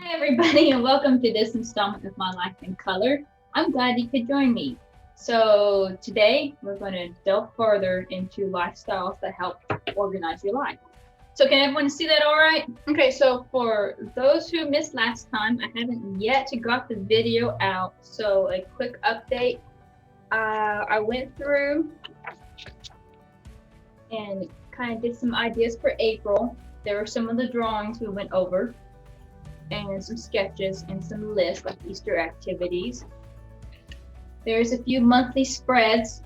Hi everybody and welcome to this installment of My Life in Color. I'm glad you could join me. So today we're going to delve further into lifestyles that help organize your life. So can everyone see that all right? Okay, so for those who missed last time, I haven't yet got the video out. So a quick update. I went through and kind of did some ideas for April. There were some of the drawings we went over, and some sketches and some lists like Easter activities. There's a few monthly spreads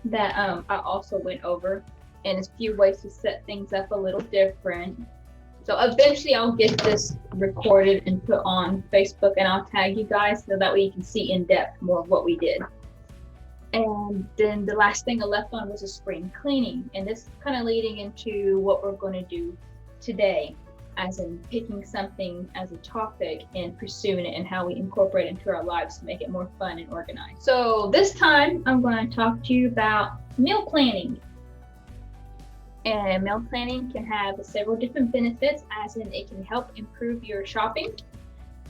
that I also went over, and a few ways to set things up a little different. So eventually I'll get this recorded and put on Facebook, and I'll tag you guys so that way you can see in depth more of what we did. And then the last thing I left on was a spring cleaning, and this is kind of leading into what we're going to do today, as in picking something as a topic and pursuing it and how we incorporate it into our lives to make it more fun and organized. So this time I'm going to talk to you about meal planning. And meal planning can have several different benefits, as in it can help improve your shopping.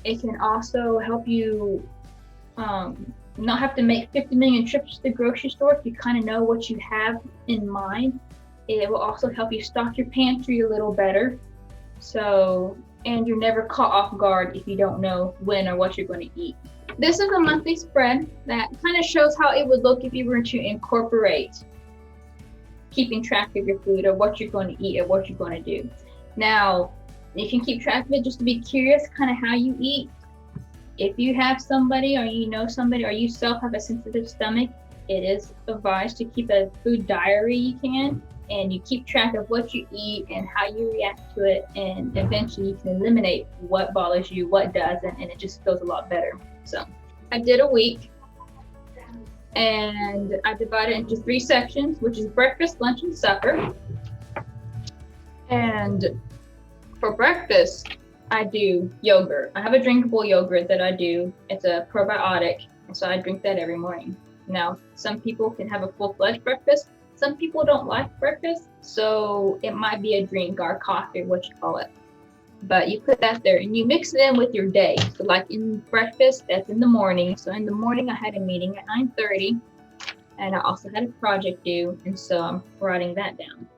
It can also help you not have to make 50 million trips to the grocery store if you kind of know what you have in mind. It will also help you stock your pantry a little better. So, and you're never caught off guard if you don't know when or what you're going to eat. This is a monthly spread that kind of shows how it would look if you were to incorporate keeping track of your food or what you're going to eat or what you're going to do. Now, you can keep track of it just to be curious kind of how you eat. If you have somebody or you know somebody or you self have a sensitive stomach, it is advised to keep a food diary you can. And you keep track of what you eat and how you react to it, and eventually you can eliminate what bothers you, what doesn't, and it just feels a lot better. So I did a week, and I divided it into 3 sections, which is breakfast, lunch, and supper. And for breakfast, I do yogurt. I have a drinkable yogurt that I do. It's a probiotic, and so I drink that every morning. Now, some people can have a full-fledged breakfast. Some people don't like breakfast, so it might be a drink or a coffee, what you call it. But you put that there and you mix it in with your day. So like in breakfast, that's in the morning. So in the morning I had a meeting at 9:30, and I also had a project due, and so I'm writing that down.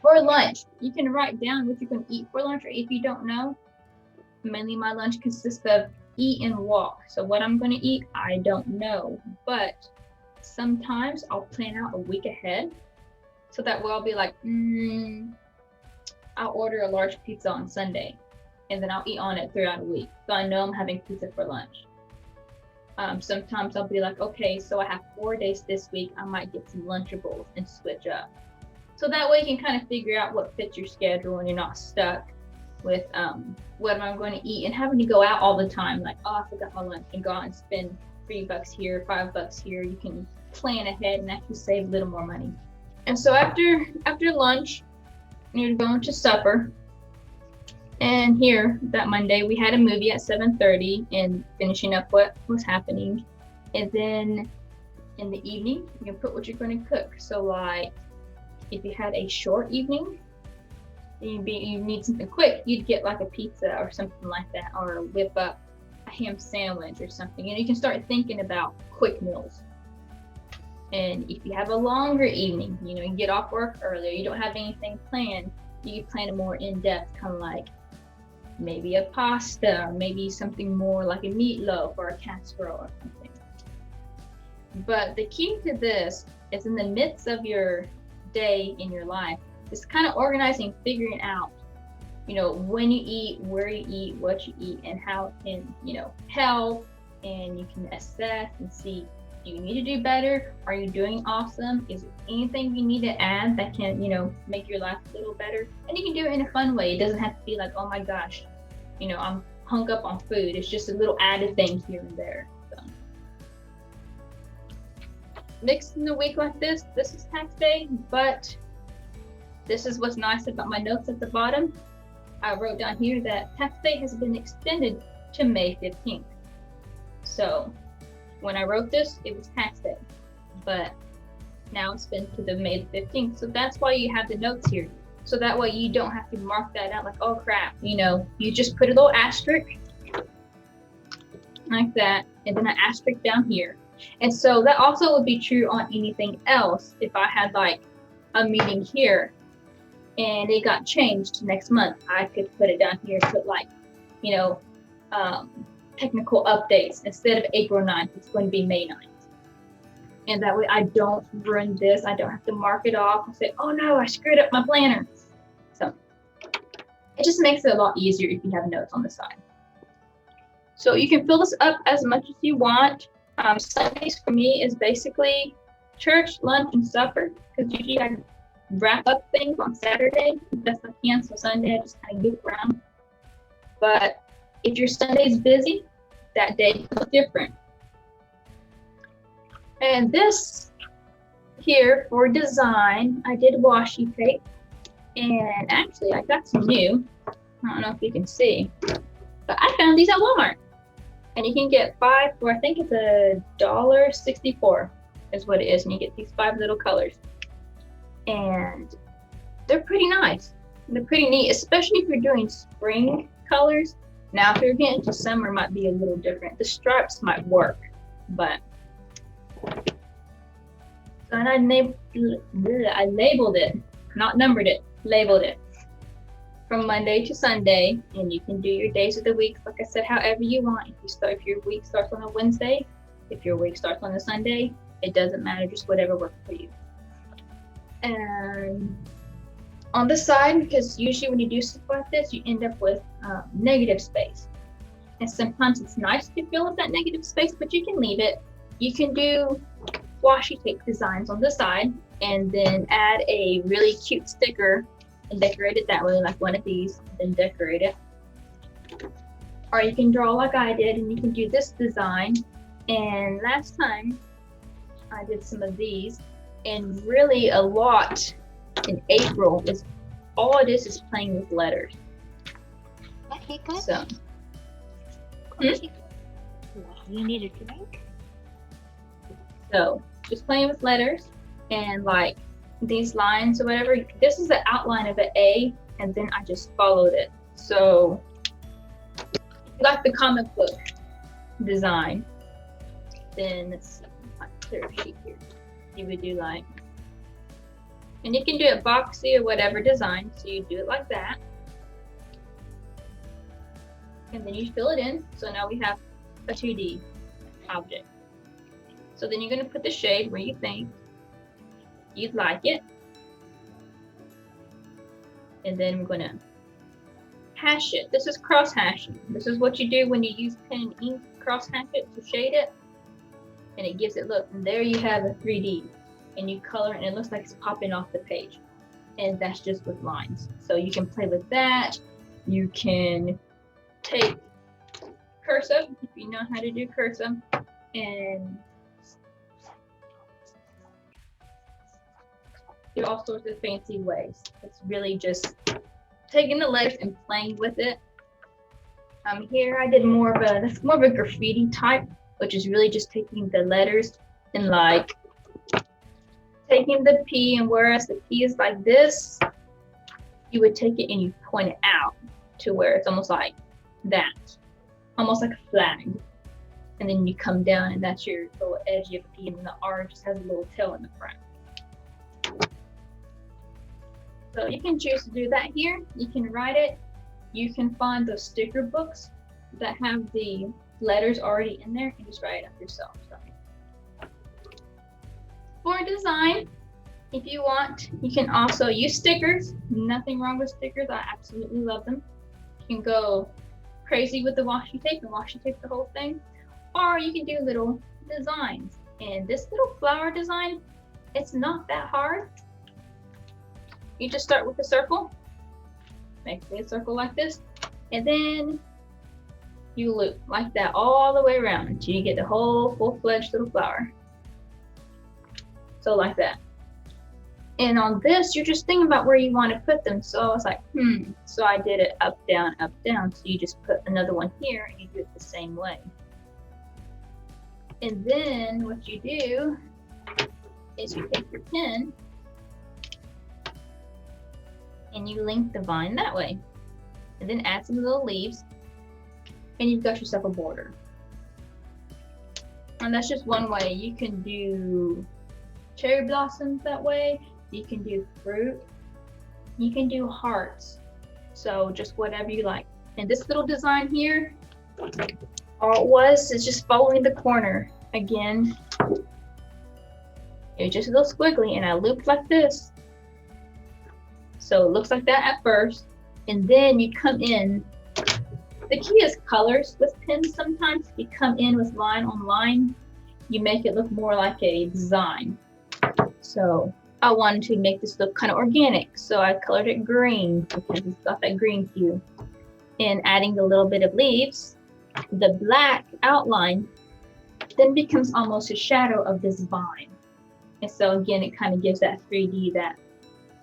For lunch, you can write down what you're going to eat for lunch, or if you don't know, mainly my lunch consists of eat and walk. So what I'm going to eat, I don't know, but sometimes I'll plan out a week ahead, so that way I'll be like, I'll order a large pizza on Sunday, and then I'll eat on it throughout a week. So I know I'm having pizza for lunch. Sometimes I'll be like, okay, so I have 4 days this week. I might get some Lunchables and switch up. So that way you can kind of figure out what fits your schedule, and you're not stuck with what am I going to eat and having to go out all the time. Like, oh, I forgot my lunch, and go out and spend $3 here, $5 here. You can plan ahead and actually save a little more money. And so after lunch, you're going to supper. And here that Monday we had a movie at 7:30 and finishing up what was happening. And then in the evening, you can put what you're going to cook. So like if you had a short evening, you need something quick, you'd get like a pizza or something like that, or whip up a ham sandwich or something. And you can start thinking about quick meals. And if you have a longer evening, you get off work earlier, you don't have anything planned, you can plan it more in depth, kind of like maybe a pasta, or maybe something more like a meatloaf or a casserole or something. But the key to this is in the midst of your day in your life, it's kind of organizing, figuring out, when you eat, where you eat, what you eat, and how it can, help, and you can assess and see, do you need to do better? Are you doing awesome? Is there anything you need to add that can, make your life a little better? And you can do it in a fun way. It doesn't have to be like, oh my gosh, I'm hung up on food. It's just a little added thing here and there. So. Mixing the week like this is tax day, but this is what's nice about my notes at the bottom. I wrote down here that tax day has been extended to May 15th. So when I wrote this, it was tax day, but now it's been to the May 15th. So that's why you have the notes here. So that way you don't have to mark that out like, oh crap, you know, you just put a little asterisk like that, and then an asterisk down here. And so that also would be true on anything else. If I had like a meeting here and it got changed to next month, I could put it down here, put like, you know, technical updates. Instead of April 9th, it's going to be May 9th. And that way I don't ruin this. I don't have to mark it off and say, oh no, I screwed up my planner. So it just makes it a lot easier if you have notes on the side. So you can fill this up as much as you want. Sundays for me is basically church, lunch, and supper, because usually I wrap up things on Saturday as best I can. So Sunday I just kind of goof around. But if your Sunday's busy, that day is different. And this here for design, I did washi tape. And actually, I got some new. I don't know if you can see, but I found these at Walmart. And you can get 5 for, I think it's $1.64 is what it is. And you get these 5 little colors. And they're pretty nice. They're pretty neat, especially if you're doing spring colors. Now, if you're getting to summer, it might be a little different. The stripes might work, but. So, and I labeled it, not numbered it, labeled it. From Monday to Sunday, and you can do your days of the week, like I said, however you want. If your week starts on a Wednesday, if your week starts on a Sunday, it doesn't matter, just whatever works for you. And on the side, because usually when you do stuff like this, you end up with negative space. And sometimes it's nice to fill up that negative space, but you can leave it. You can do washi tape designs on the side, and then add a really cute sticker and decorate it that way, like one of these, then decorate it. Or you can draw like I did, and you can do this design. And last time I did some of these, and really a lot in April is all it is playing with letters. So, you need a drink? So just playing with letters and like these lines or whatever. This is the outline of an A, and then I just followed it. So like the comic book design, then let's see, my clear sheet here. You would do like, and you can do it boxy or whatever design. So you do it like that, and then you fill it in. So now we have a 2D object. So then you're going to put the shade where you think you'd like it. And then we're going to hash it. This is cross hashing. This is what you do when you use pen and ink, cross hash it to shade it. And it gives it look. And there you have a 3D. And you color it, and it looks like it's popping off the page. And that's just with lines. So you can play with that. You can take cursive, if you know how to do cursive, and do all sorts of fancy ways. It's really just taking the letters and playing with it. Here I did more of a graffiti type, which is really just taking the letters and like taking the P, and whereas the P is like this, you would take it and you point it out to where it's almost like that, almost like a flag. And then you come down, and that's your little edge of P, and the R just has a little tail in the front. So you can choose to do that here. You can write it. You can find those sticker books that have the letters already in there and just write it up yourself. So for design, if you want, you can also use stickers. Nothing wrong with stickers. I absolutely love them. You can go crazy with the washi tape and washi tape the whole thing. Or you can do little designs. And this little flower design, it's not that hard. You just start with a circle, make a circle like this, and then you loop like that all the way around until you get the whole full-fledged little flower. So like that. And on this, you're just thinking about where you want to put them. So I was like, So I did it up, down, up, down. So you just put another one here, and you do it the same way. And then what you do is you take your pen, and you link the vine that way. And then add some little leaves, and you've got yourself a border. And that's just one way. You can do cherry blossoms that way. You can do fruit. You can do hearts. So just whatever you like. And this little design here, all it was is just following the corner. Again, it's just a little squiggly, and I looped like this. So it looks like that at first, and then you come in. The key is colors with pins sometimes. If you come in with line on line, you make it look more like a design. So I wanted to make this look kind of organic, so I colored it green because it's got that green hue. And adding a little bit of leaves, the black outline then becomes almost a shadow of this vine. And so again, it kind of gives that 3D that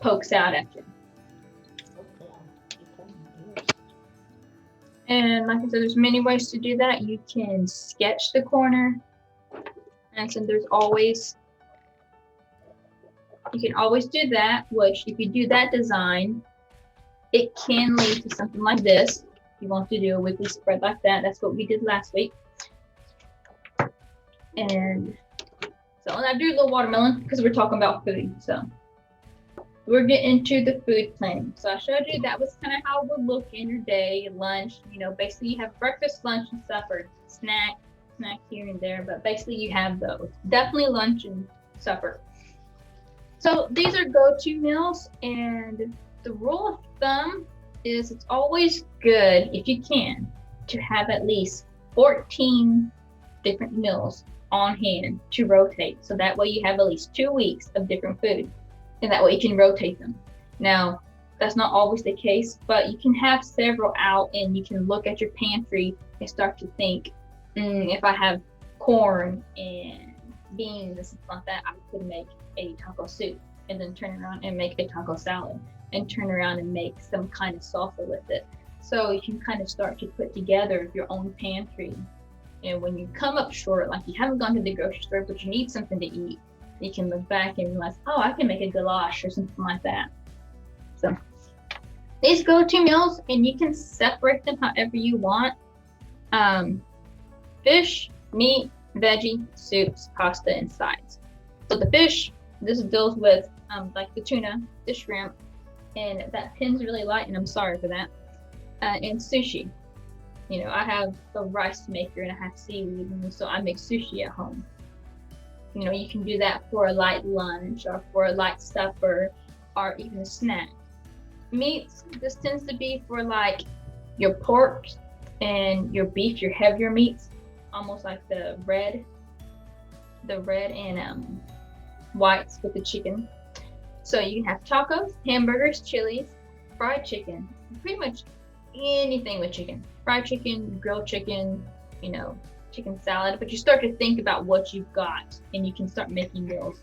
pokes out at you. And like I said, there's many ways to do that. You can sketch the corner. And so there's always, you can always do that, which if you do that design, it can lead to something like this. If you want to do a weekly spread like that, that's what we did last week. And so, and I do a little watermelon because we're talking about food. So we're getting into the food planning. So I showed you that was kind of how it would look in your day, lunch. You know, basically you have breakfast, lunch, and supper. Snack here and there, but basically you have those. Definitely lunch and supper. So these are go-to meals, and the rule of thumb is it's always good, if you can, to have at least 14 different meals on hand to rotate. So that way you have at least 2 weeks of different food, and that way you can rotate them. Now, that's not always the case, but you can have several out, and you can look at your pantry and start to think, if I have corn and beans and stuff like that, I could make a taco soup, and then turn around and make a taco salad, and turn around and make some kind of salsa with it. So you can kind of start to put together your own pantry. And when you come up short, like you haven't gone to the grocery store, but you need something to eat, you can look back and realize, oh, I can make a goulash or something like that. So these go-to meals, and you can separate them however you want. Fish, meat, veggie, soups, pasta, and sides. So the fish, this deals with like the tuna, the shrimp, and that pin's really light, and I'm sorry for that. And sushi. You know, I have a rice maker and I have seaweed, and so I make sushi at home. You know, you can do that for a light lunch or for a light supper or even a snack. Meats, this tends to be for like your pork and your beef, your heavier meats, almost like the red and whites with the chicken. So you can have tacos, hamburgers, chilies, fried chicken, pretty much anything with chicken. Fried chicken, grilled chicken, you know, chicken salad. But you start to think about what you've got, and you can start making meals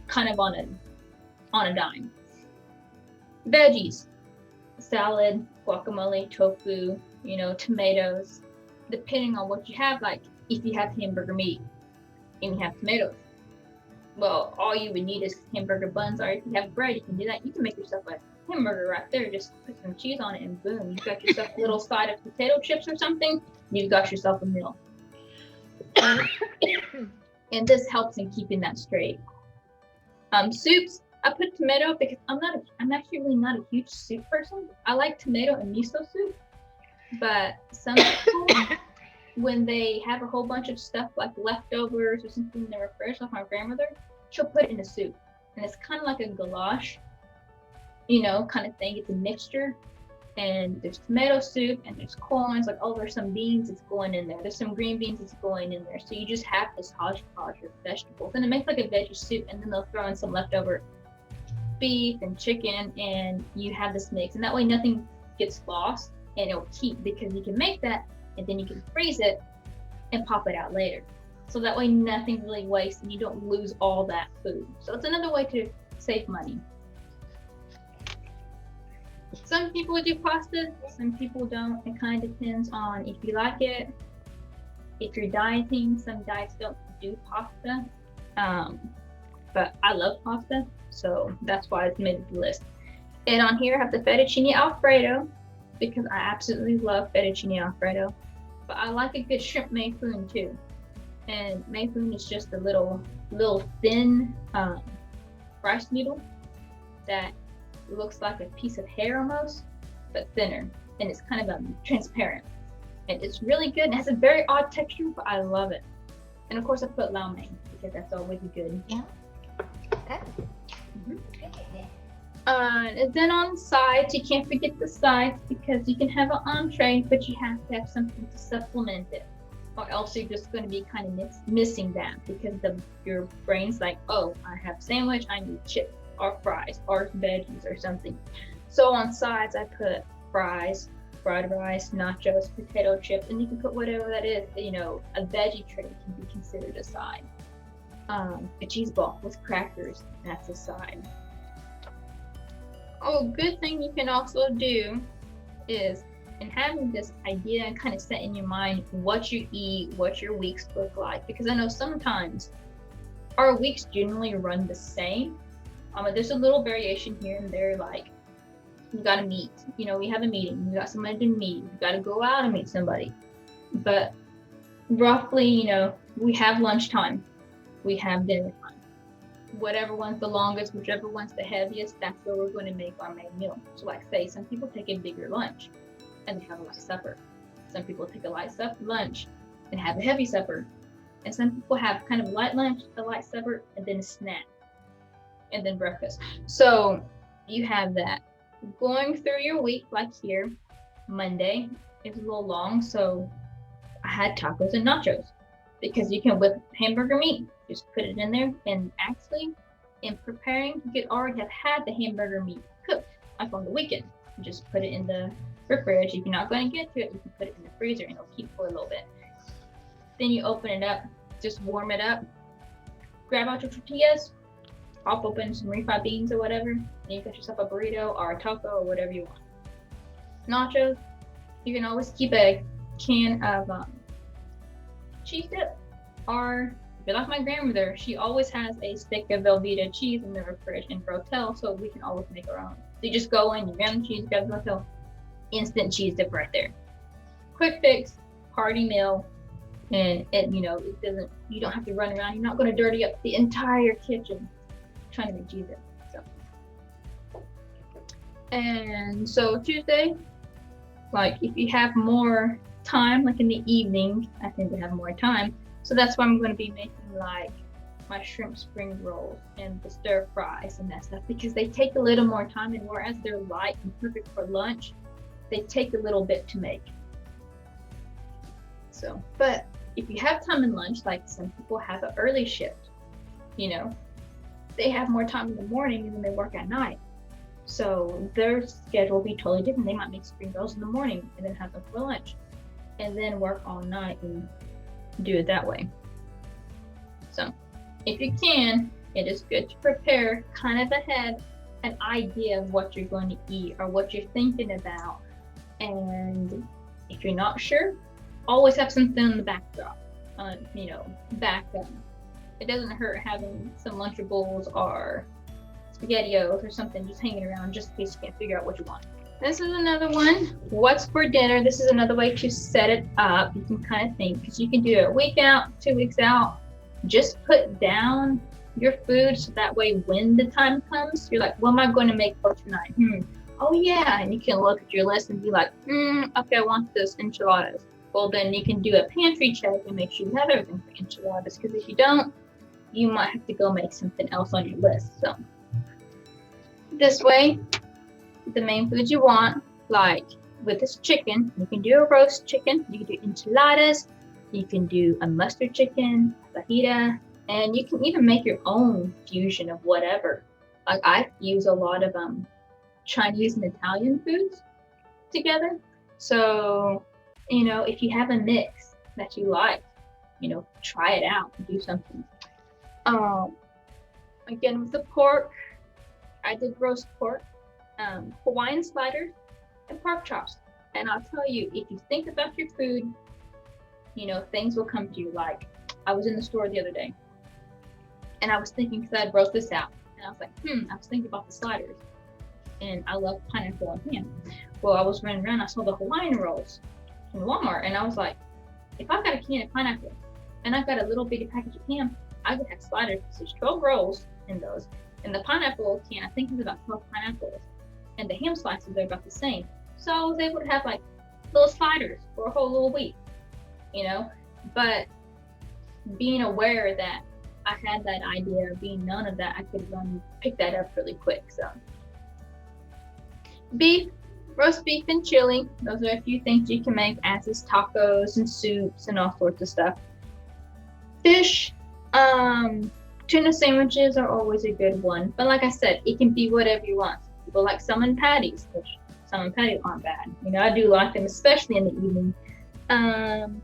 kind of on a dime. Veggies, salad, guacamole, tofu, you know, tomatoes, depending on what you have. Like if you have hamburger meat and you have tomatoes, well, all you would need is hamburger buns, or if you have bread, you can do that. You can make yourself a hamburger right there. Just put some cheese on it, and boom, you've got yourself a little side of potato chips or something. You've got yourself a meal. And this helps in keeping that straight. Soups, I put tomato because I'm actually really not a huge soup person. I like tomato and miso soup, but some people, when they have a whole bunch of stuff like leftovers or something in their fridge, like my grandmother, she'll put it in a soup, and it's kind of like a goulash, you know, kind of thing. It's a mixture, and there's tomato soup, and there's corn. It's like, oh, there's some beans that's going in there. There's some green beans that's going in there. So you just have this hodgepodge of vegetables, and it makes like a veggie soup, and then they'll throw in some leftover beef and chicken, and you have this mix, and that way nothing gets lost, and it'll keep, because you can make that, and then you can freeze it and pop it out later. So that way nothing really wastes, and you don't lose all that food. So it's another way to save money. Some people do pasta, some people don't. It kind of depends on if you like it. If you're dieting, some diets don't do pasta. But I love pasta, so that's why it's made the list. And on here I have the Fettuccine Alfredo because I absolutely love Fettuccine Alfredo. But I like a good shrimp mayfoon too. And mayfoon is just a little thin rice noodle that looks like a piece of hair almost, but thinner, and it's kind of transparent. And it's really good. It has a very odd texture, but I love it. And of course, I put lau mein because that's always good. Yeah. Okay. And then on the sides, you can't forget the sides because you can have an entree, but you have to have something to supplement it, or else you're just going to be kind of missing that because your brain's like, oh, I have sandwich, I need chips or fries or veggies or something. So on sides, I put fries, fried rice, nachos, potato chips, and you can put whatever that is. You know, a veggie tray can be considered a side. A cheese ball with crackers, that's a side. Oh, good thing you can also do is, in having this idea and kind of set in your mind what you eat, what your weeks look like, because I know sometimes our weeks generally run the same. There's a little variation here and there, like you gotta meet, you know, we have a meeting, you got somebody to meet, you gotta go out and meet somebody. But roughly, you know, we have lunchtime, we have dinner time. Whatever one's the longest, whichever one's the heaviest, that's where we're going to make our main meal. So like say, some people take a bigger lunch and they have a light supper. Some people take a light lunch and have a heavy supper. And some people have kind of a light lunch, a light supper, and then a snack. And then breakfast. So you have that. Going through your week, like here, Monday is a little long, so I had tacos and nachos. Because you can whip hamburger meat, just put it in there, and actually, in preparing, you could already have had the hamburger meat cooked, like on the weekend. You just put it in the fridge. If you're not going to get to it, you can put it in the freezer and it'll keep for a little bit. Then you open it up, just warm it up, grab out your tortillas, pop open some refried beans or whatever, and you got yourself a burrito or a taco or whatever you want. Nachos, you can always keep a can of cheese dip, or if you're like my grandmother, she always has a stick of Velveeta cheese in the fridge in Rotel, so we can always make our own. So you just go in, you grab the cheese, grab the Rotel, instant cheese dip right there. Quick fix, hearty meal, and you know, you don't have to run around. You're not going to dirty up the entire kitchen trying to make cheese dip. And so Tuesday, like if you have more time, like in the evening, I tend to have more time. So that's why I'm going to be making like my shrimp spring rolls and the stir fries and that stuff, because they take a little more time, and whereas they're light and perfect for lunch, they take a little bit to make. So, but if you have time in lunch, like some people have an early shift, you know, they have more time in the morning and then they work at night. So their schedule will be totally different. They might make spring rolls in the morning and then have them for lunch, and then work all night and do it that way. So if you can, it is good to prepare kind of ahead an idea of what you're going to eat or what you're thinking about. And if you're not sure, always have something in the backdrop, backup. It doesn't hurt having some Lunchables or SpaghettiOs or something just hanging around just in case you can't figure out what you want. This is another one. What's for dinner? This is another way to set it up. You can kind of think, because you can do it a week out, 2 weeks out. Just put down your food so that way when the time comes, you're like, what am I going to make for tonight? Oh yeah, and you can look at your list and be like, okay, I want this enchiladas. Well, then you can do a pantry check and make sure you have everything for enchiladas, because if you don't, you might have to go make something else on your list. So this way, the main foods you want, like with this chicken, you can do a roast chicken, you can do enchiladas, you can do a mustard chicken, fajita, and you can even make your own fusion of whatever. Like I use a lot of Chinese and Italian foods together. So, you know, if you have a mix that you like, you know, try it out and do something. Again, with the pork, I did roast pork, Hawaiian sliders, and pork chops. And I'll tell you, if you think about your food, you know, things will come to you. Like, I was in the store the other day, and I was thinking, because I wrote this out, and I was like, I was thinking about the sliders. and I love pineapple and ham. Well, I was running around, I saw the Hawaiian rolls in Walmart, and I was like, if I've got a can of pineapple and I've got a little bitty package of ham, I could have sliders because there's 12 rolls in those. And the pineapple can, I think, is about 12 pineapples. And the ham slices are about the same. So I was able to have like little sliders for a whole little week, you know? But being aware that I had that idea, being none of that, I could pick that up really quick. So beef, roast beef and chili. Those are a few things you can make, as is tacos and soups and all sorts of stuff. Fish, tuna sandwiches are always a good one. But like I said, it can be whatever you want. People like salmon patties, which salmon patties aren't bad. You know, I do like them, especially in the evening.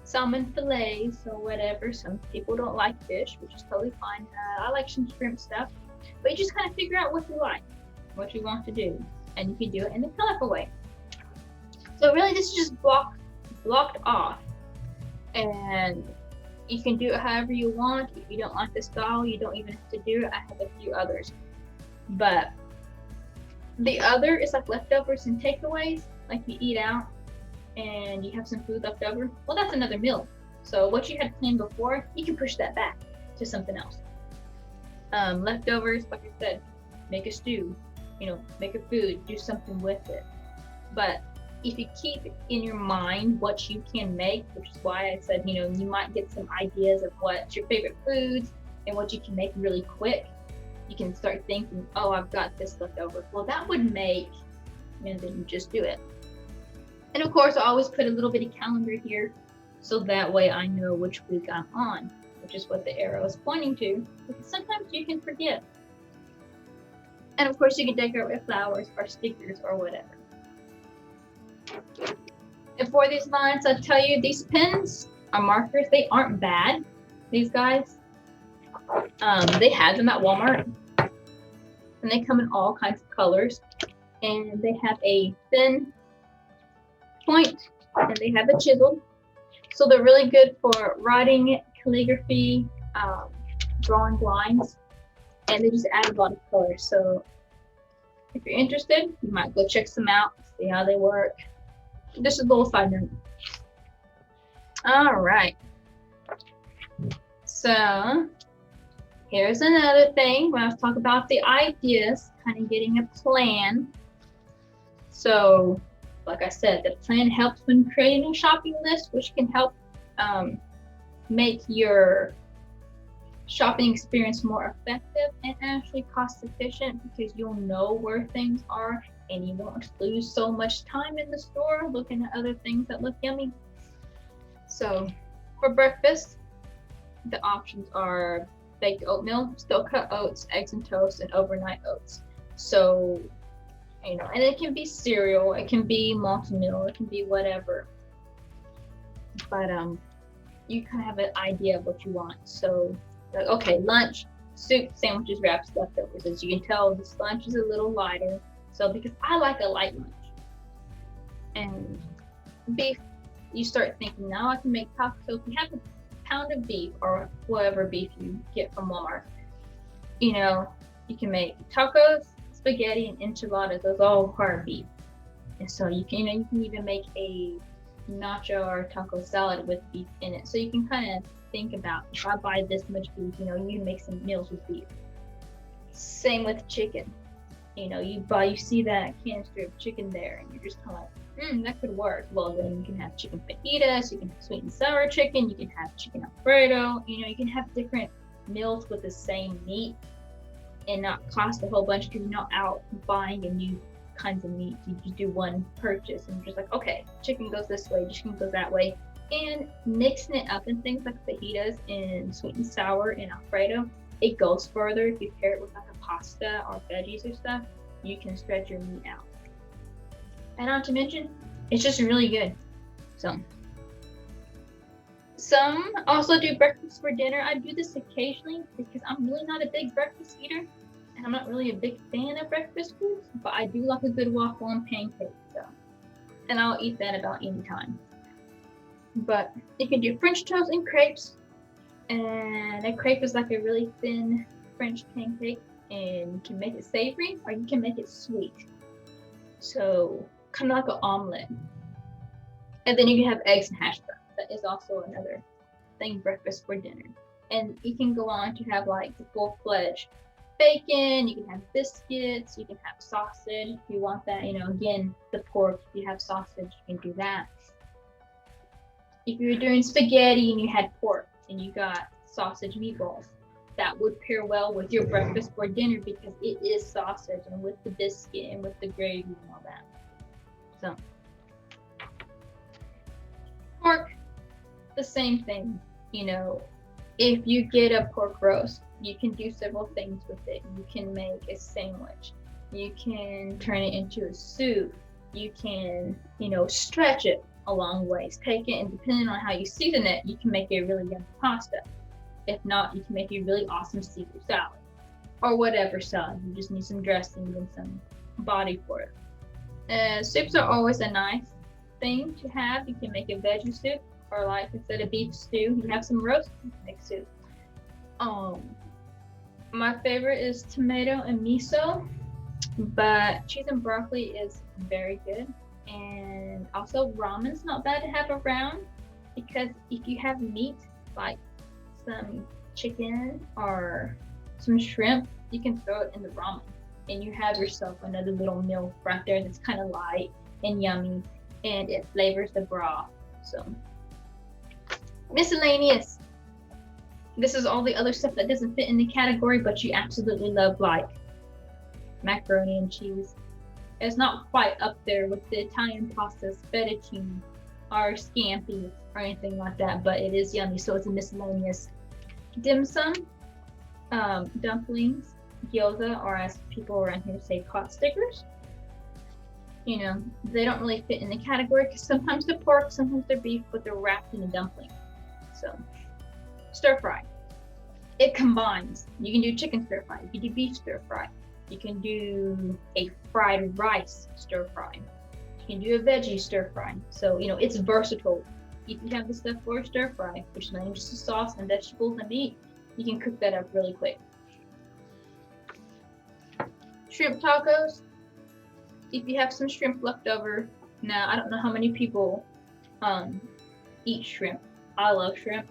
Salmon fillets or whatever. Some people don't like fish, which is totally fine. I like some shrimp stuff. But you just kind of figure out what you like, what you want to do. And you can do it in a colorful way. So really, this is just blocked off. And you can do it however you want. If you don't like the style, you don't even have to do it. I have a few others. But the other is like leftovers and takeaways. Like you eat out and you have some food left over. Well, that's another meal. So what you had planned before, you can push that back to something else. Leftovers, like I said, make a stew. You know, make a food, do something with it. But if you keep in your mind what you can make, which is why I said, you know, you might get some ideas of what's your favorite foods and what you can make really quick. You can start thinking, oh, I've got this left over. Well, that would make, and then you just do it. And of course, I always put a little bitty calendar here, so that way I know which week I'm on, which is what the arrow is pointing to, because sometimes you can forget. And of course, you can decorate with flowers or stickers or whatever. And for these lines, I'll tell you, these pens are markers. They aren't bad, these guys. They had them at Walmart. And they come in all kinds of colors. And they have a thin point, and they have a chisel. So they're really good for writing, calligraphy, drawing lines. And they just add a lot of color. So if you're interested, you might go check some out, see how they work. Just a little side note. All right. So here's another thing when I was talking about the ideas, kind of getting a plan. So like I said, the plan helps when creating a shopping list, which can help make your shopping experience more effective and actually cost efficient, because you'll know where things are and you won't lose so much time in the store looking at other things that look yummy. So for breakfast, the options are baked oatmeal, steel cut oats, eggs and toast, and overnight oats. So, you know, and it can be cereal, it can be malted meal, it can be whatever. But you kind of have an idea of what you want. So like, okay, lunch, soup, sandwiches, wraps, leftovers. As you can tell, this lunch is a little lighter. So because I like a light lunch. And beef, you start thinking, now I can make tacos. So if you have a pound of beef or whatever beef you get from Walmart, you know, you can make tacos, spaghetti, and enchiladas. Those all require beef. And so you can even make a nacho or taco salad with beef in it. So you can kind of think about, if I buy this much beef, you know, you can make some meals with beef. Same with chicken. You know, you see that canister of chicken there, and you're just kind of like, that could work. Well, then you can have chicken fajitas, you can have sweet and sour chicken, you can have chicken Alfredo. You know, you can have different meals with the same meat and not cost a whole bunch, because you're not out buying a new kinds of meat. You just do one purchase and you're just like, okay, chicken goes this way, chicken goes that way. And mixing it up in things like fajitas and sweet and sour and Alfredo, it goes further. If you pair it with like a pasta or veggies or stuff, you can stretch your meat out. And not to mention, it's just really good. So some also do breakfast for dinner. I do this occasionally because I'm really not a big breakfast eater, and I'm not really a big fan of breakfast foods, but I do like a good waffle and pancake. So, and I'll eat that about any time. But you can do French toast and crepes. And a crepe is like a really thin French pancake. And you can make it savory or you can make it sweet. So kind of like an omelet. And then you can have eggs and hash browns. That is also another thing, breakfast for dinner. And you can go on to have like the full-fledged bacon, you can have biscuits, you can have sausage if you want that, again, the pork, if you have sausage, you can do that. If you were doing spaghetti and you had pork and you got sausage meatballs, that would pair well with your breakfast for dinner because it is sausage and with the biscuit and with the gravy and all that. So, pork, the same thing, if you get a pork roast, you can do several things with it. You can make a sandwich. You can turn it into a soup. You can, stretch it a long ways. Take it and depending on how you season it, you can make a really yummy pasta. If not, you can make a really awesome seafood salad or whatever salad. You just need some dressing and some body for it. Soups are always a nice thing to have. You can make a veggie soup or like instead of beef stew, you have some roast, you can make soup. My favorite is tomato and miso, but cheese and broccoli is very good. And also ramen's not bad to have around because if you have meat like some chicken or some shrimp, you can throw it in the ramen and you have yourself another little meal right there that's kind of light and yummy and it flavors the broth. So miscellaneous. This is all the other stuff that doesn't fit in the category, but you absolutely love, like macaroni and cheese. It's not quite up there with the Italian pastas, fettuccine, or scampi, or anything like that, but it is yummy, so it's a miscellaneous. Dim sum, dumplings, gyoza, or as people around here say, pot stickers. They don't really fit in the category because sometimes they're pork, sometimes they're beef, but they're wrapped in a dumpling. So, stir fry. It combines. You can do chicken stir fry. You can do beef stir fry. You can do a fried rice stir fry. You can do a veggie stir fry. So, it's versatile. If you have the stuff for a stir fry, which is mainly just a sauce and vegetables and meat, you can cook that up really quick. Shrimp tacos. If you have some shrimp left over, now I don't know how many people eat shrimp. I love shrimp.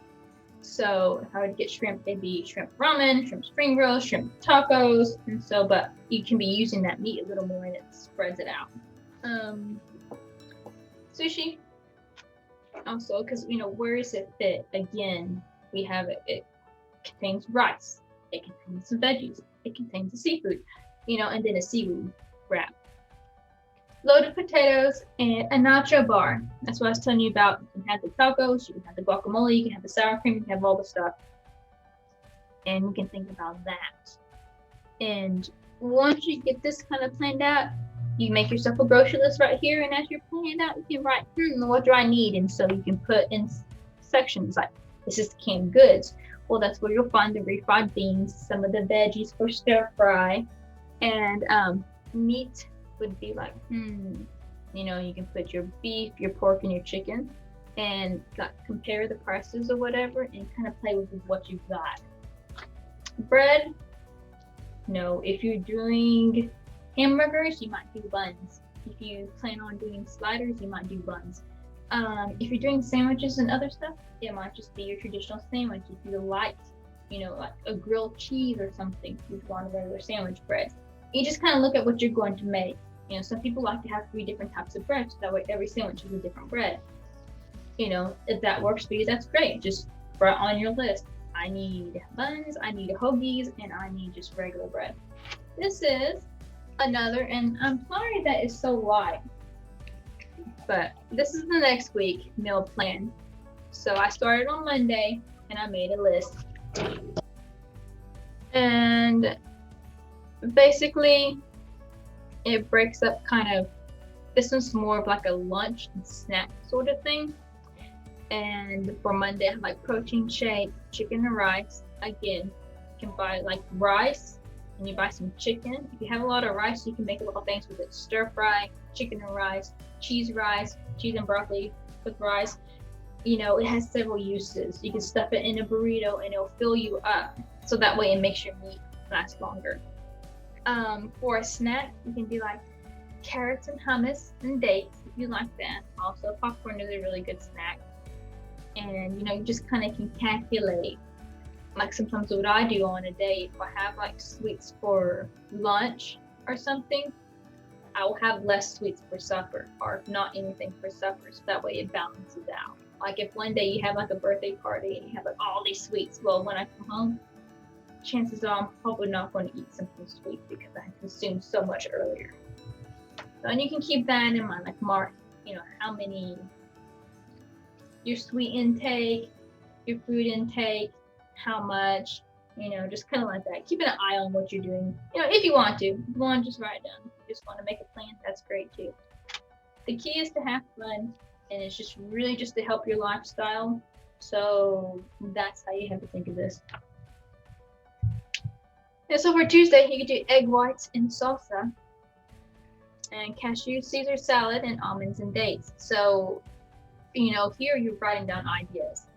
So if I would get shrimp, it'd be shrimp ramen, shrimp spring rolls, shrimp tacos, and so, but you can be using that meat a little more and it spreads it out. Sushi. Also, because, where does it fit? Again, we have it contains rice, it contains some veggies, it contains the seafood, and then a seaweed wrap. Loaded potatoes, and a nacho bar. That's what I was telling you about. You can have the tacos, you can have the guacamole, you can have the sour cream, you can have all the stuff. And you can think about that. And once you get this kind of planned out, you make yourself a grocery list right here, and as you're planning it out, you can write, what do I need? And so you can put in sections like, this is canned goods. Well, that's where you'll find the refried beans, some of the veggies for stir fry, and meat would be like, you can put your beef, your pork, and your chicken, and compare the prices or whatever, and kind of play with what you've got. Bread, if you're doing hamburgers, you might do buns. If you plan on doing sliders, you might do buns. If you're doing sandwiches and other stuff, it might just be your traditional sandwich. If you like, like a grilled cheese or something, you'd want a regular sandwich bread. You just kind of look at what you're going to make. Some people like to have 3 different types of bread, so that way every sandwich is a different bread. If that works for you, that's great. Just write on your list, I need buns, I need hoagies, and I need just regular bread. This is another, and I'm sorry that it's so light, but this is the next week meal plan. So I started on Monday, and I made a list. And basically, it breaks up kind of, this one's more of like a lunch and snack sort of thing. And for Monday, I have like protein shake, chicken and rice. Again, you can buy like rice and you buy some chicken. If you have a lot of rice, you can make a lot of things with it. Stir fry, chicken and rice, cheese and broccoli with rice. It has several uses. You can stuff it in a burrito and it'll fill you up. So that way it makes your meat last longer. For a snack, you can do like carrots and hummus and dates if you like that. Also, popcorn is a really good snack. And you just kind of can calculate. Like sometimes what I do on a day, if I have like sweets for lunch or something, I will have less sweets for supper, or if not anything for supper, so that way it balances out. Like if one day you have like a birthday party and you have like all these sweets, well, when I come home, chances are I'm probably not going to eat something sweet because I consumed so much earlier. So, and you can keep that in mind, like mark, how many, your sweet intake, your food intake, how much, just kind of like that. Keep an eye on what you're doing, if you want to. If you want to just write it down. If you just want to make a plan, that's great too. The key is to have fun, and it's just really just to help your lifestyle. So that's how you have to think of this. And so for Tuesday, you can do egg whites and salsa, and cashew Caesar salad, and almonds and dates. So, here you're writing down ideas.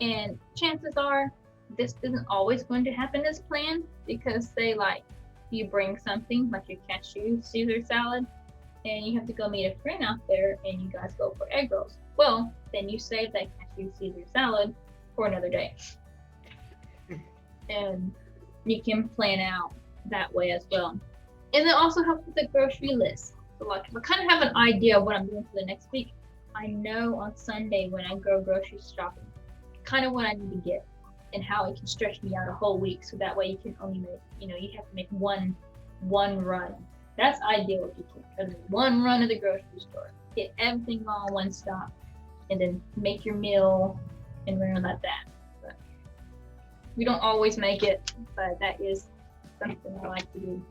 And chances are this isn't always going to happen as planned, because say like you bring something like your cashew Caesar salad and you have to go meet a friend out there and you guys go for egg rolls. Well, then you save that cashew Caesar salad for another day. And you can plan out that way as well. And it also helps with the grocery list. So like if I kind of have an idea of what I'm doing for the next week, I know on Sunday when I go grocery shopping, kind of what I need to get and how it can stretch me out a whole week. So that way you can only make, you have to make one run. That's ideal if you can. One run of the grocery store, get everything all in one stop, and then make your meal and run like that. But we don't always make it, but that is something I like to do.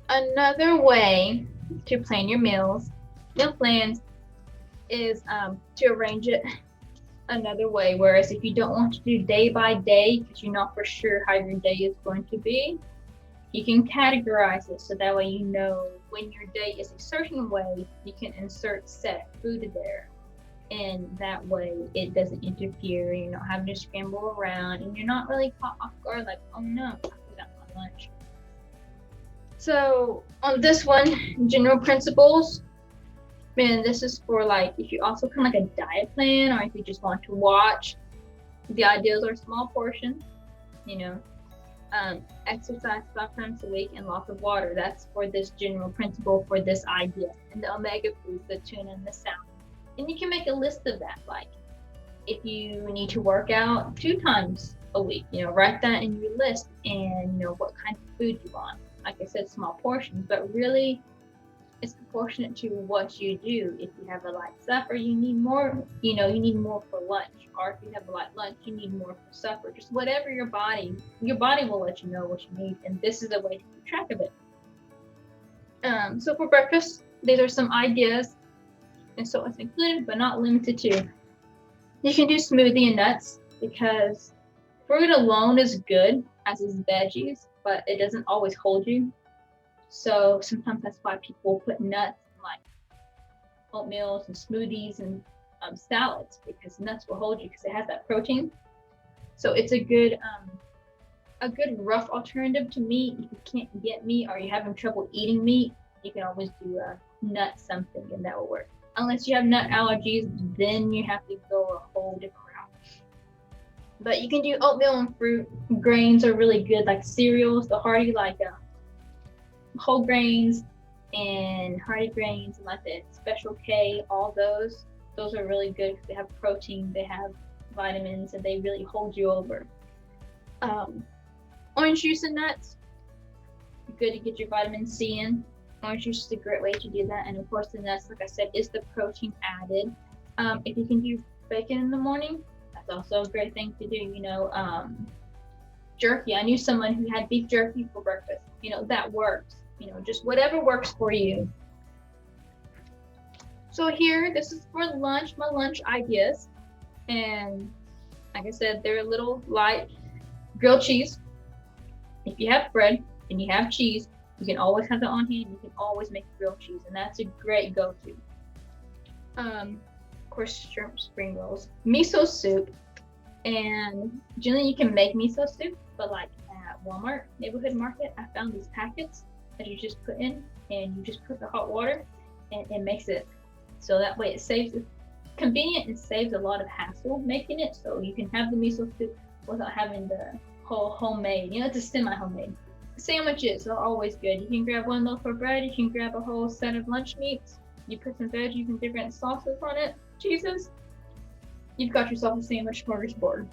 Another way to plan your meal plans, is to arrange it another way. Whereas if you don't want to do day by day because you're not for sure how your day is going to be, you can categorize it so that way you know when your day is a certain way, you can insert set food there. And that way it doesn't interfere, you're not having to scramble around, and you're not really caught off guard like, oh no, I forgot my lunch. So on this one, general principles, and this is for like if you also kind of like a diet plan, or if you just want to watch. The ideas are small portions, exercise 5 times a week and lots of water. That's for this general principle for this idea. And the omega foods, the tuna and the salmon. And you can make a list of that. Like if you need to work out 2 times a week, write that in your list, and what kind of food you want. Like I said, small portions, but really it's proportionate to what you do. If you have a light supper, you need more, you need more for lunch. Or if you have a light lunch, you need more for supper. Just whatever your body will let you know what you need. And this is a way to keep track of it. So for breakfast, these are some ideas. And so it's included, but not limited to. You can do smoothie and nuts, because fruit alone is good, as is veggies, but it doesn't always hold you. So sometimes that's why people put nuts in like oatmeals and smoothies and salads, because nuts will hold you because it has that protein. So it's a good rough alternative to meat. If you can't get meat or you're having trouble eating meat, you can always do a nut something, and that will work. Unless you have nut allergies, then you have to go a whole different route. But you can do oatmeal and fruit. Grains are really good, like cereals, the hearty, like whole grains and hearty grains, and like the Special K, all those are really good because they have protein, they have vitamins, and they really hold you over. Orange juice and nuts, good to get your vitamin C in. Orange juice is a great way to do that, and of course the nuts, like I said, is the protein added. If you can do bacon in the morning, that's also a great thing to do. Jerky, I knew someone who had beef jerky for breakfast. That works. Just whatever works for you. So here, this is for lunch, my lunch ideas. And like I said, they're a little light. Grilled cheese. If you have bread and you have cheese, you can always have that on hand. You can always make grilled cheese, and that's a great go-to. Of course, shrimp spring rolls. Miso soup. And generally you can make miso soup, but like at Walmart neighborhood market, I found these packets that you just put in, and you just put the hot water, and it makes it so that way it saves it convenient and saves a lot of hassle making it, so you can have the miso soup without having the whole homemade. It's a semi-homemade. Sandwiches are always good. You can grab one loaf of bread, you can grab a whole set of lunch meats, you put some veggies and different sauces on it, cheeses. You've got yourself a sandwich smorgasbord.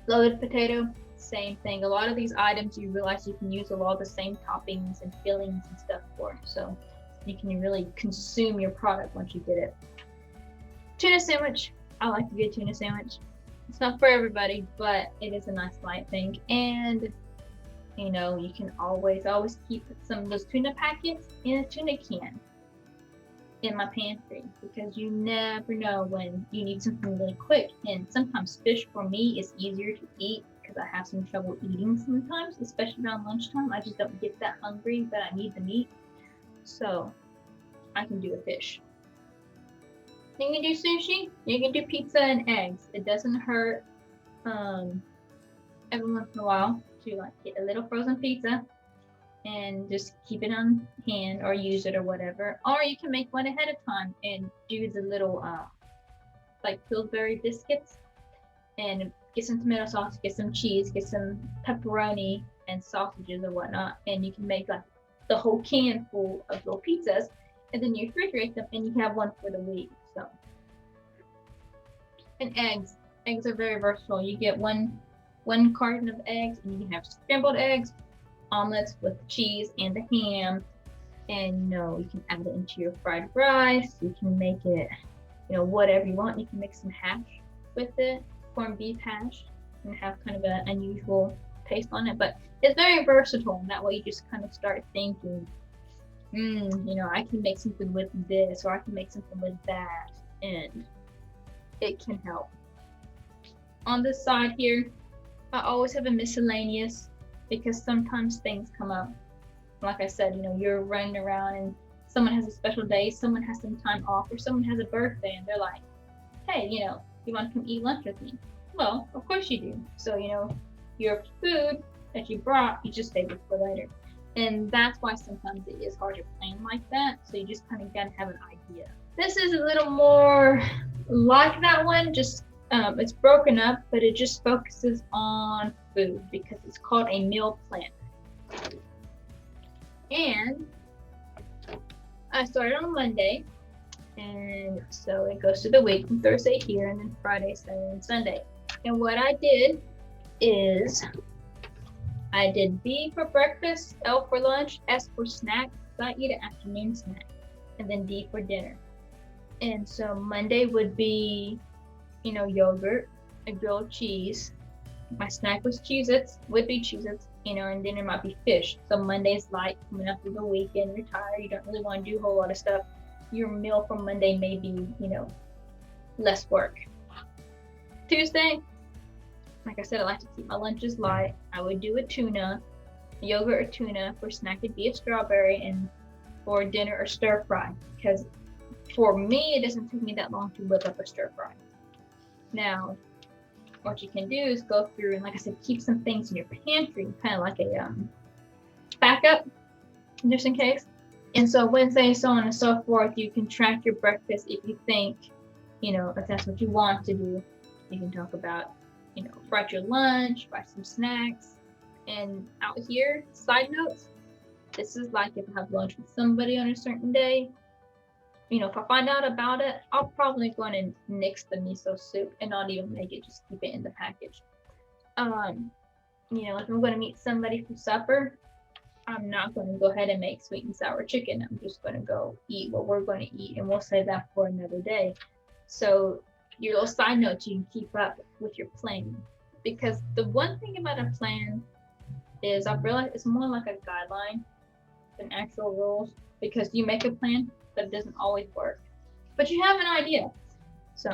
Loaded potato, same thing. A lot of these items you realize you can use a lot of the same toppings and fillings and stuff for, so you can really consume your product once you get it. Tuna sandwich. I like a good tuna sandwich. It's not for everybody, but it is a nice light thing. And you can always keep some of those tuna packets in a tuna can in my pantry, because you never know when you need something really quick. And sometimes fish for me is easier to eat because I have some trouble eating sometimes, especially around lunchtime. I just don't get that hungry that I need the meat, so I can do a fish. You can do sushi, you can do pizza and eggs. It doesn't hurt every once in a while to get a little frozen pizza and just keep it on hand or use it or whatever. Or you can make one ahead of time and do the little Pillsbury biscuits and get some tomato sauce, get some cheese, get some pepperoni and sausages or whatnot, and you can make the whole can full of little pizzas, and then you refrigerate them and you can have one for the week. So, and eggs are very versatile. You get one carton of eggs, and you can have scrambled eggs, omelets with the cheese and the ham, and you can add it into your fried rice. You can make it whatever you want. You can make some hash with it, corned beef hash, and have kind of an unusual taste on it, but it's very versatile, and that way you just kind of start thinking, I can make something with this, or I can make something with that, and it can help. On this side here, I always have a miscellaneous, because sometimes things come up. Like I said, you're running around and someone has a special day, someone has some time off, or someone has a birthday, and they're like, hey, you want to come eat lunch with me? Well, of course you do. So, your food that you brought, you just save it for later. And that's why sometimes it is hard to plan like that. So you just kind of got to have an idea. This is a little more like that one, just it's broken up, but it just focuses on food because it's called a meal plan. And I started on Monday, and so it goes through the week from Thursday here, and then Friday, Saturday, and Sunday. And what I did is I did B for breakfast, L for lunch, S for snack, so I eat an afternoon snack, and then D for dinner. And so Monday would be, yogurt, a grilled cheese. My snack was Cheez-Its, would be Cheez-Its, and dinner might be fish. So Monday's light, coming up through the weekend, you're tired, you don't really want to do a whole lot of stuff. Your meal for Monday may be, less work. Tuesday, like I said, I like to keep my lunches light. I would do a yogurt or tuna. For snack, it'd be a strawberry, and for dinner, or stir fry. Because for me, it doesn't take me that long to whip up a stir fry. Now, what you can do is go through and, like I said, keep some things in your pantry, kind of like a backup, just in case. And so Wednesday, so on and so forth, you can track your breakfast if you think, if that's what you want to do. You can talk about, write your lunch, write some snacks. And out here, side notes, this is like if I have lunch with somebody on a certain day, if I find out about it, I'll probably go in and nix the miso soup and not even make it, just keep it in the package. If I'm going to meet somebody for supper, I'm not going to go ahead and make sweet and sour chicken. I'm just going to go eat what we're going to eat, and we'll save that for another day. So your little side notes, you can keep up with your plan. Because the one thing about a plan is I've realized it's more like a guideline than actual rules, because you make a plan, but it doesn't always work. But you have an idea. So,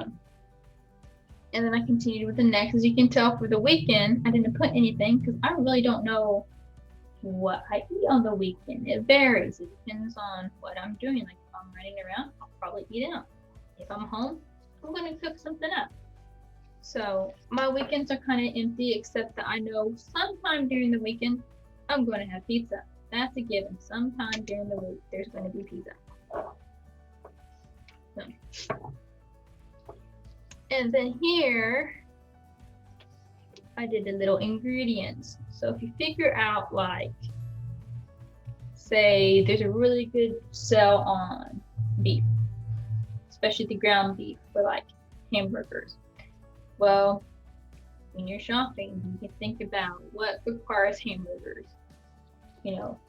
and then I continued with the next. As you can tell, for the weekend, I didn't put anything because I really don't know what I eat on the weekend. It varies. It depends on what I'm doing. Like if I'm running around, I'll probably eat out. If I'm home, I'm going to cook something up. So my weekends are kind of empty, except that I know sometime during the weekend I'm going to have pizza. That's a given. Sometime during the week there's going to be pizza. So. And then here I did the little ingredients. So if you figure out, like, say there's a really good sale on beef, especially the ground beef for like hamburgers. Well, when you're shopping, you can think about what requires hamburgers. You know,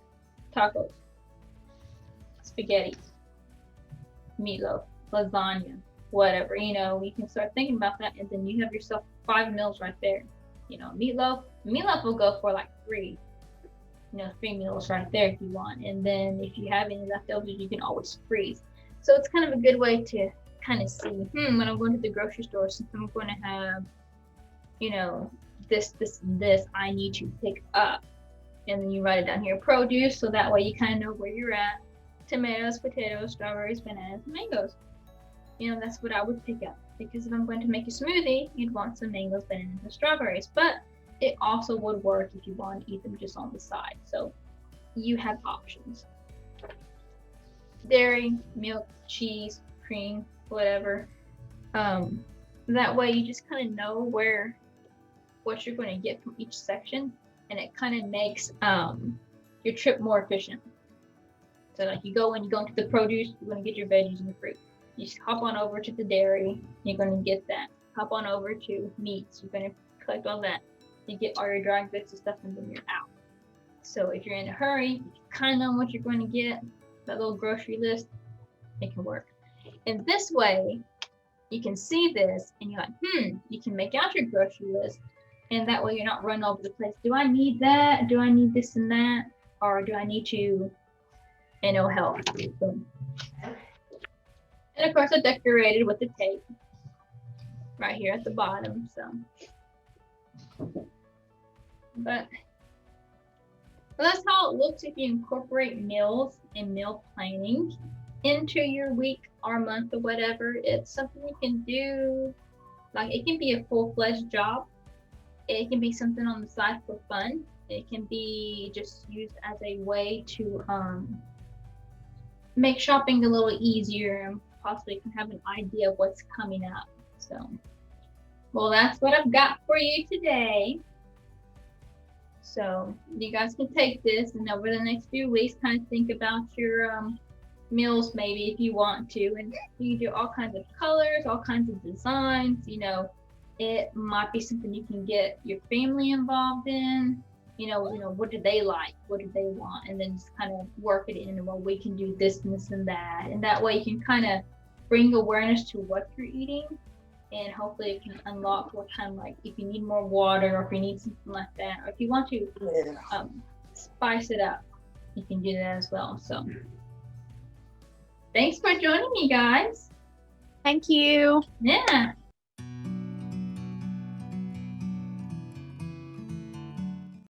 tacos, spaghetti, meatloaf, lasagna, whatever. You know, you can start thinking about that, and then you have yourself 5 meals right there. You know, meatloaf will go for like 3. You know, 3 meals right there if you want. And then if you have any leftovers, you can always freeze. So it's kind of a good way to kind of see, when I'm going to the grocery store, since I'm going to have, you know, this, I need to pick up. And then you write it down here, produce, so that way you kind of know where you're at. Tomatoes, potatoes, strawberries, bananas, mangoes. You know, that's what I would pick up. Because if I'm going to make a smoothie, you'd want some mangoes, bananas, and strawberries. But it also would work if you want to eat them just on the side. So you have options. Dairy, milk, cheese, cream, whatever. That way you just kind of know what you're going to get from each section, and it kind of makes your trip more efficient. So like you go into the produce, you're going to get your veggies and your fruit. You just hop on over to the dairy, you're going to get that. Hop on over to meats, you're going to collect all that. You get all your dry goods and stuff, and then you're out. So if you're in a hurry, you kind of know what you're going to get, that little grocery list, it can work. And this way, you can see this, and you're like, you can make out your grocery list, and that way you're not running over the place. Do I need that? Do I need this and that? Or do I need to, help? And of course, I decorated with the tape right here at the bottom. But that's how it looks if you incorporate meals and meal planning into your week or month or whatever. It's something you can do. Like, it can be a full-fledged job. It can be something on the side for fun. It can be just used as a way to make shopping a little easier, and possibly can have an idea of what's coming up. So, well, that's what I've got for you today. So you guys can take this, and over the next few weeks, kind of think about your meals, maybe, if you want to. And you do all kinds of colors, all kinds of designs. It might be something you can get your family involved in. What do they like? What do they want? And then just kind of work it in. Well, we can do this and this and that. And that way you can kind of bring awareness to what you're eating. And hopefully it can unlock what kind of, like, if you need more water, or if you need something like that, or if you want to spice it up, you can do that as well. So thanks for joining me, guys. Thank you. Yeah.